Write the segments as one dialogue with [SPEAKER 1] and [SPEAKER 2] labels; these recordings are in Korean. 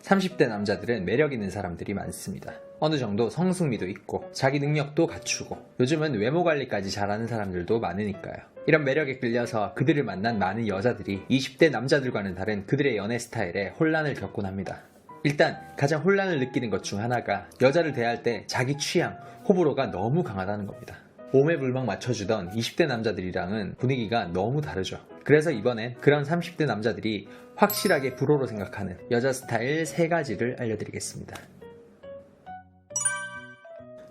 [SPEAKER 1] 30대 남자들은 매력 있는 사람들이 많습니다. 어느 정도 성숙미도 있고 자기 능력도 갖추고 요즘은 외모 관리까지 잘하는 사람들도 많으니까요. 이런 매력에 끌려서 그들을 만난 많은 여자들이 20대 남자들과는 다른 그들의 연애 스타일에 혼란을 겪곤 합니다. 일단 가장 혼란을 느끼는 것 중 하나가 여자를 대할 때 자기 취향, 호불호가 너무 강하다는 겁니다. 오매불망 맞춰주던 20대 남자들이랑은 분위기가 너무 다르죠. 그래서 이번엔 그런 30대 남자들이 확실하게 불호로 생각하는 여자 스타일 3가지를 알려드리겠습니다.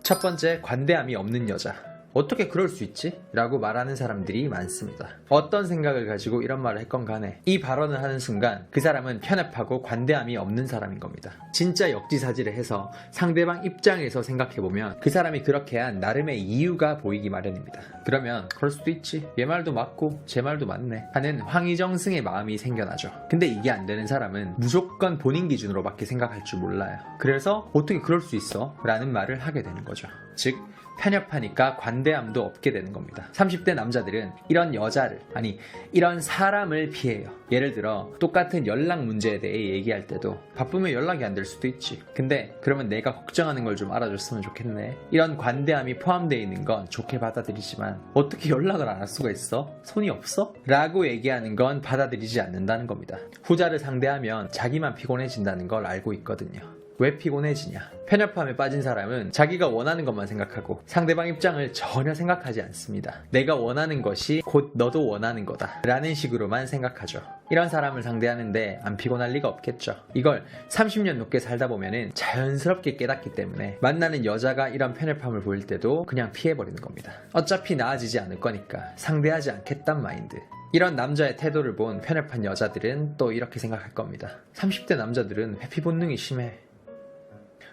[SPEAKER 1] 첫 번째, 관대함이 없는 여자. 어떻게 그럴 수 있지? 라고 말하는 사람들이 많습니다. 어떤 생각을 가지고 이런 말을 했건 간에 이 발언을 하는 순간 그 사람은 편협하고 관대함이 없는 사람인 겁니다. 진짜 역지사지를 해서 상대방 입장에서 생각해보면 그 사람이 그렇게 한 나름의 이유가 보이기 마련입니다. 그러면 그럴 수도 있지, 얘 말도 맞고 제 말도 맞네 하는 황희정승의 마음이 생겨나죠. 근데 이게 안 되는 사람은 무조건 본인 기준으로밖에 생각할 줄 몰라요. 그래서 어떻게 그럴 수 있어? 라는 말을 하게 되는 거죠. 즉 편협하니까 관대함도 없게 되는 겁니다. 30대 남자들은 이런 여자를, 아니 이런 사람을 피해요. 예를 들어 똑같은 연락 문제에 대해 얘기할 때도 바쁘면 연락이 안 될 수도 있지. 근데 그러면 내가 걱정하는 걸 좀 알아줬으면 좋겠네. 이런 관대함이 포함되어 있는 건 좋게 받아들이지만 어떻게 연락을 안 할 수가 있어? 손이 없어? 라고 얘기하는 건 받아들이지 않는다는 겁니다. 후자를 상대하면 자기만 피곤해진다는 걸 알고 있거든요. 왜 피곤해지냐? 편협함에 빠진 사람은 자기가 원하는 것만 생각하고 상대방 입장을 전혀 생각하지 않습니다. 내가 원하는 것이 곧 너도 원하는 거다 라는 식으로만 생각하죠. 이런 사람을 상대하는데 안 피곤할 리가 없겠죠. 이걸 30년 넘게 살다 보면은 자연스럽게 깨닫기 때문에 만나는 여자가 이런 편협함을 보일 때도 그냥 피해버리는 겁니다. 어차피 나아지지 않을 거니까 상대하지 않겠단 마인드. 이런 남자의 태도를 본 편협한 여자들은 또 이렇게 생각할 겁니다. 30대 남자들은 회피 본능이 심해.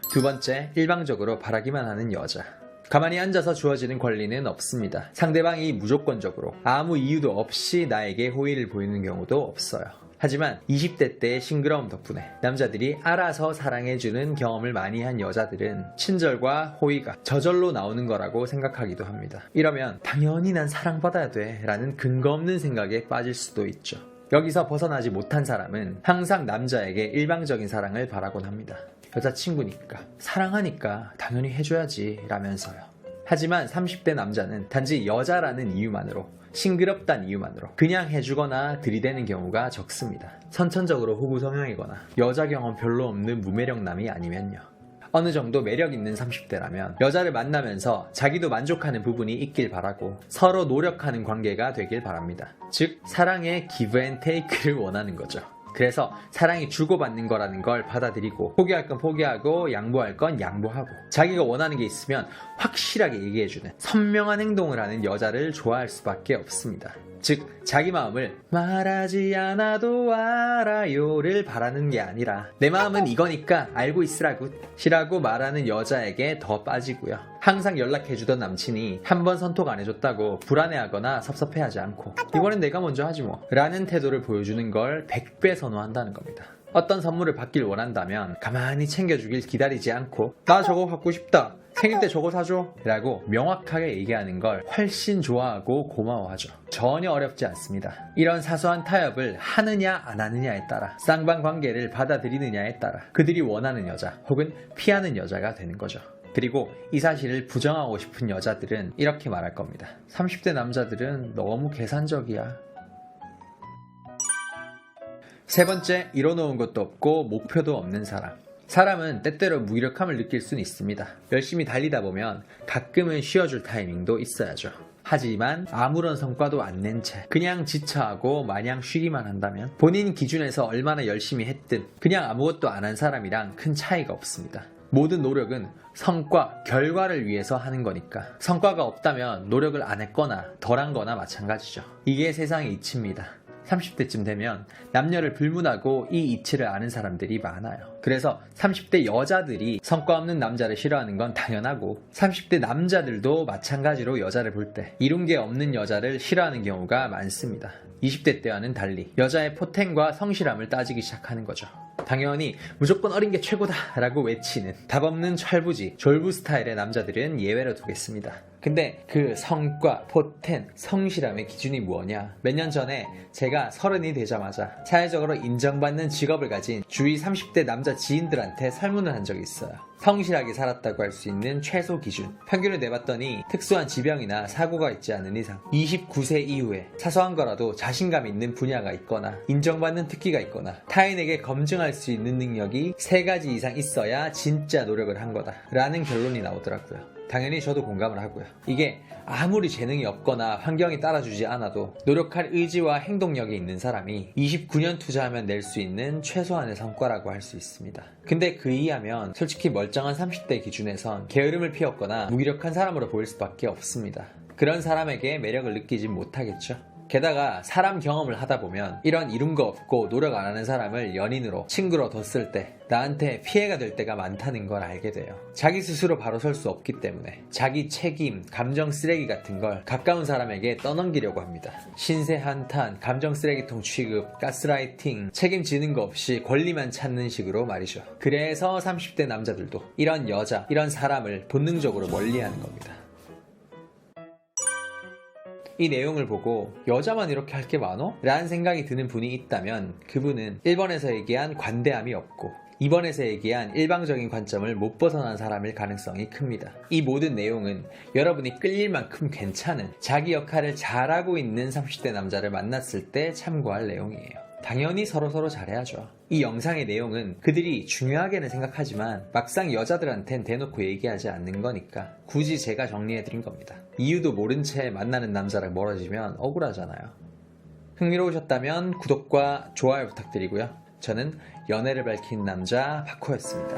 [SPEAKER 1] 두 번째, 일방적으로 바라기만 하는 여자. 가만히 앉아서 주어지는 권리는 없습니다. 상대방이 무조건적으로 아무 이유도 없이 나에게 호의를 보이는 경우도 없어요. 하지만 20대 때의 싱그러움 덕분에 남자들이 알아서 사랑해주는 경험을 많이 한 여자들은 친절과 호의가 저절로 나오는 거라고 생각하기도 합니다. 이러면 당연히 난 사랑받아야 돼 라는 근거 없는 생각에 빠질 수도 있죠. 여기서 벗어나지 못한 사람은 항상 남자에게 일방적인 사랑을 바라곤 합니다. 여자친구니까, 사랑하니까 당연히 해줘야지 라면서요. 하지만 30대 남자는 단지 여자라는 이유만으로, 싱그럽단 이유만으로 그냥 해주거나 들이대는 경우가 적습니다. 선천적으로 호구 성향이거나 여자 경험 별로 없는 무매력남이 아니면요. 어느 정도 매력 있는 30대라면 여자를 만나면서 자기도 만족하는 부분이 있길 바라고 서로 노력하는 관계가 되길 바랍니다. 즉 사랑의 give and take를 원하는 거죠. 그래서 사랑이 주고받는 거라는 걸 받아들이고 포기할 건 포기하고 양보할 건 양보하고 자기가 원하는 게 있으면 확실하게 얘기해주는 선명한 행동을 하는 여자를 좋아할 수밖에 없습니다. 즉 자기 마음을 말하지 않아도 알아요를 바라는 게 아니라 내 마음은 이거니까 알고 있으라고 시라고 말하는 여자에게 더 빠지고요. 항상 연락해주던 남친이 한 번 선톡 안 해줬다고 불안해하거나 섭섭해하지 않고 이번엔 내가 먼저 하지 뭐 라는 태도를 보여주는 걸 100배 선호한다는 겁니다. 어떤 선물을 받길 원한다면 가만히 챙겨주길 기다리지 않고 나 저거 갖고 싶다, 생일 때 저거 사줘 라고 명확하게 얘기하는 걸 훨씬 좋아하고 고마워하죠. 전혀 어렵지 않습니다. 이런 사소한 타협을 하느냐 안 하느냐에 따라 쌍방 관계를 받아들이느냐에 따라 그들이 원하는 여자 혹은 피하는 여자가 되는 거죠. 그리고 이 사실을 부정하고 싶은 여자들은 이렇게 말할 겁니다. 30대 남자들은 너무 계산적이야. 세 번째, 이뤄놓은 것도 없고 목표도 없는 사람. 사람은 때때로 무기력함을 느낄 수는 있습니다. 열심히 달리다 보면 가끔은 쉬어줄 타이밍도 있어야죠. 하지만 아무런 성과도 안 낸 채 그냥 지쳐하고 마냥 쉬기만 한다면 본인 기준에서 얼마나 열심히 했든 그냥 아무것도 안 한 사람이랑 큰 차이가 없습니다. 모든 노력은 성과, 결과를 위해서 하는 거니까 성과가 없다면 노력을 안 했거나 덜 한 거나 마찬가지죠. 이게 세상의 이치입니다. 30대쯤 되면 남녀를 불문하고 이 이치를 아는 사람들이 많아요. 그래서 30대 여자들이 성과 없는 남자를 싫어하는 건 당연하고 30대 남자들도 마찬가지로 여자를 볼 때 이룬 게 없는 여자를 싫어하는 경우가 많습니다. 20대 때와는 달리 여자의 포텐과 성실함을 따지기 시작하는 거죠. 당연히 무조건 어린 게 최고다 라고 외치는 답 없는 철부지, 졸부 스타일의 남자들은 예외로 두겠습니다. 근데 그 성과, 포텐, 성실함의 기준이 뭐냐? 몇 년 전에 제가 30이 되자마자 사회적으로 인정받는 직업을 가진 주위 30대 남자 지인들한테 설문을 한 적이 있어요. 성실하게 살았다고 할 수 있는 최소 기준. 평균을 내봤더니 특수한 지병이나 사고가 있지 않은 이상 29세 이후에 사소한 거라도 자신감 있는 분야가 있거나 인정받는 특기가 있거나 타인에게 검증할 수 있는 능력이 3가지 이상 있어야 진짜 노력을 한 거다 라는 결론이 나오더라고요. 당연히 저도 공감을 하고요. 이게 아무리 재능이 없거나 환경이 따라주지 않아도 노력할 의지와 행동력이 있는 사람이 29년 투자하면 낼 수 있는 최소한의 성과라고 할 수 있습니다. 근데 그 이하면 솔직히 멀쩡한 30대 기준에선 게으름을 피웠거나 무기력한 사람으로 보일 수밖에 없습니다. 그런 사람에게 매력을 느끼지 못하겠죠. 게다가 사람 경험을 하다 보면 이런 이룬 거 없고 노력 안 하는 사람을 연인으로 친구로 뒀을 때 나한테 피해가 될 때가 많다는 걸 알게 돼요. 자기 스스로 바로 설 수 없기 때문에 자기 책임, 감정 쓰레기 같은 걸 가까운 사람에게 떠넘기려고 합니다. 신세 한탄, 감정 쓰레기통 취급, 가스라이팅, 책임지는 거 없이 권리만 찾는 식으로 말이죠. 그래서 30대 남자들도 이런 여자, 이런 사람을 본능적으로 멀리하는 겁니다. 이 내용을 보고 여자만 이렇게 할 게 많어? 라는 생각이 드는 분이 있다면 그분은 1번에서 얘기한 관대함이 없고 2번에서 얘기한 일방적인 관점을 못 벗어난 사람일 가능성이 큽니다. 이 모든 내용은 여러분이 끌릴 만큼 괜찮은 자기 역할을 잘하고 있는 30대 남자를 만났을 때 참고할 내용이에요. 당연히 서로서로 잘해야죠. 이 영상의 내용은 그들이 중요하게는 생각하지만 막상 여자들한텐 대놓고 얘기하지 않는 거니까 굳이 제가 정리해드린 겁니다. 이유도 모른 채 만나는 남자랑 멀어지면 억울하잖아요. 흥미로우셨다면 구독과 좋아요 부탁드리고요. 저는 연애를 밝힌 남자 바코였습니다.